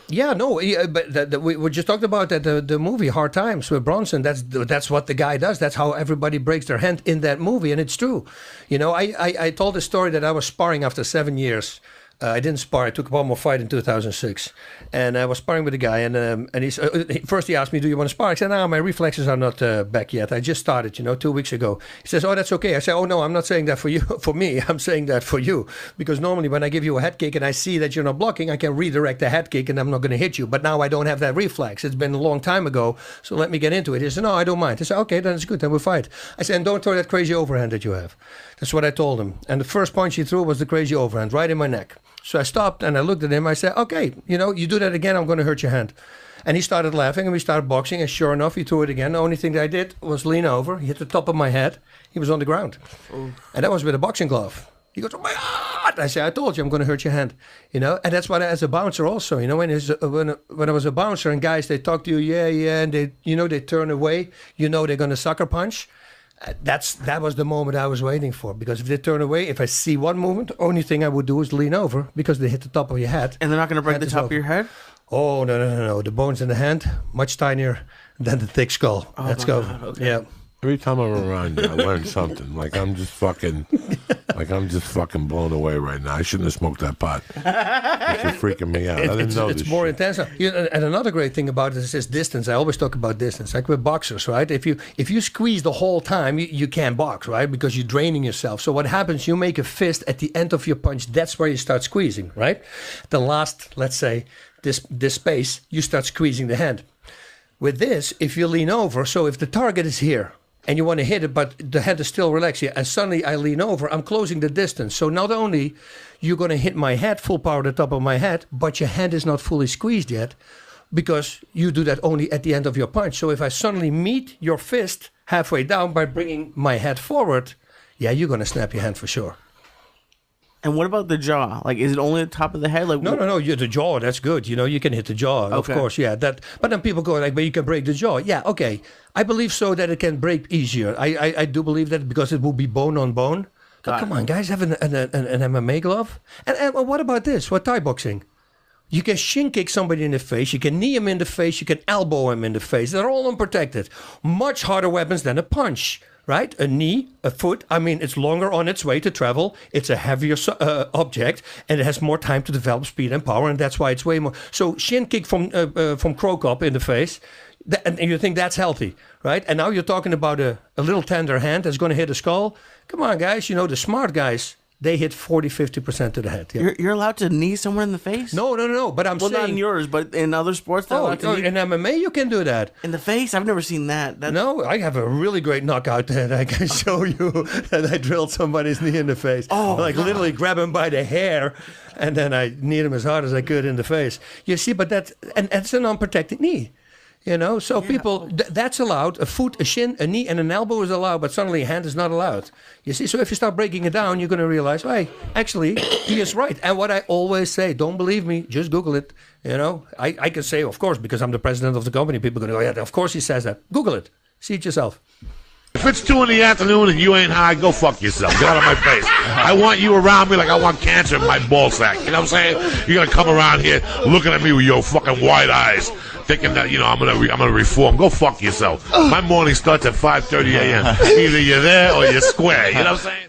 Yeah, no, but we just talked about that the movie Hard Times with Bronson. That's what the guy does. That's how everybody breaks their hand in that movie, and it's true. You know, I told the story that I was sparring after 7 years. I didn't spar. I took one more fight in 2006, and I was sparring with a guy. And first he asked me, "Do you want to spar?" I said, "No, my reflexes are not back yet. I just started, 2 weeks ago." He says, "Oh, that's okay." I said, "Oh no, I'm not saying that for you, for me. I'm saying that for you, because normally when I give you a head kick and I see that you're not blocking, I can redirect the head kick and I'm not going to hit you. But now I don't have that reflex. It's been a long time ago, so let me get into it." He said, "No, I don't mind." I said, "Okay, then it's good. Then we'll fight." I said, "And don't throw that crazy overhand that you have." That's what I told him. And the first punch he threw was the crazy overhand right in my neck. So I stopped and I looked at him. I said, "Okay, you do that again, I'm going to hurt your hand." And he started laughing and we started boxing. And sure enough, he threw it again. The only thing that I did was lean over. He hit the top of my head. He was on the ground. Ooh. And that was with a boxing glove. He goes, "Oh my God!" I said, "I told you I'm going to hurt your hand." And that's what as a bouncer also, when I was a bouncer and guys, they talk to you, yeah, and they turn away, they're going to sucker punch. That was the moment I was waiting for, because if they turn away, if I see one movement, the only thing I would do is lean over, because they hit the top of your head. And they're not going to break the top of your head? Oh, no. The bones in the hand, much tinier than the thick skull. Oh, Let's go. God, okay. Yeah. Every time I'm around you, I learn something. Like I'm just fucking blown away right now. I shouldn't have smoked that pot. It's freaking me out. I didn't know this. It's more intense. And another great thing about this is distance. I always talk about distance, like with boxers, right? If you squeeze the whole time, you can't box, right? Because you're draining yourself. So what happens? You make a fist at the end of your punch. That's where you start squeezing, right? The last, let's say, this space, you start squeezing the hand. With this, if you lean over, so if the target is here, and you want to hit it, but the head is still relaxed here, and suddenly I lean over, I'm closing the distance. So not only you're going to hit my head, full power at the top of my head, but your hand is not fully squeezed yet, because you do that only at the end of your punch. So if I suddenly meet your fist halfway down by bringing my head forward, yeah, you're going to snap your hand for sure. And what about the jaw? Like, is it only the top of the head? Like, no. The jaw, that's good. You can hit the jaw, of course. Yeah, that. But then people go like, "But you can break the jaw." Yeah, okay. I believe so that it can break easier. I do believe that, because it will be bone on bone. But come on, guys, have an MMA glove. And what about this? What Thai boxing? You can shin kick somebody in the face. You can knee him in the face. You can elbow him in the face. They're all unprotected. Much harder weapons than a punch. Right? A knee, a foot, it's longer on its way to travel. It's a heavier object, and it has more time to develop speed and power, and that's why it's way more. So shin kick from Crow Cop in the face, and you think that's healthy, right? And now you're talking about a little tender hand that's going to hit a skull. Come on, guys. The smart guys, they hit 40-50% to the head. Yeah. You're allowed to knee someone in the face? No. But I'm saying... Well, not in yours, but in other sports. In MMA, you can do that. In the face? I've never seen that. No, I have a really great knockout that I can show you. That I drilled somebody's knee in the face. Oh, literally grab him by the hair, and then I kneed him as hard as I could in the face. You see, but that's an unprotected knee. So people, that's allowed. A foot, a shin, a knee, and an elbow is allowed, but suddenly a hand is not allowed. You see, so if you start breaking it down, you're going to realize, hey, actually, he is right. And what I always say, don't believe me, just Google it. I can say, of course, because I'm the president of the company, people are going to go, yeah, of course he says that. Google it. See it yourself. If it's 2 in the afternoon and you ain't high, go fuck yourself. Get out of my face. I want you around me like I want cancer in my ball sack. You know what I'm saying? You're gonna come around here looking at me with your fucking wide eyes, thinking that I'm gonna reform. Go fuck yourself. My morning starts at 5:30 a.m. Either you're there or you're square. You know what I'm saying?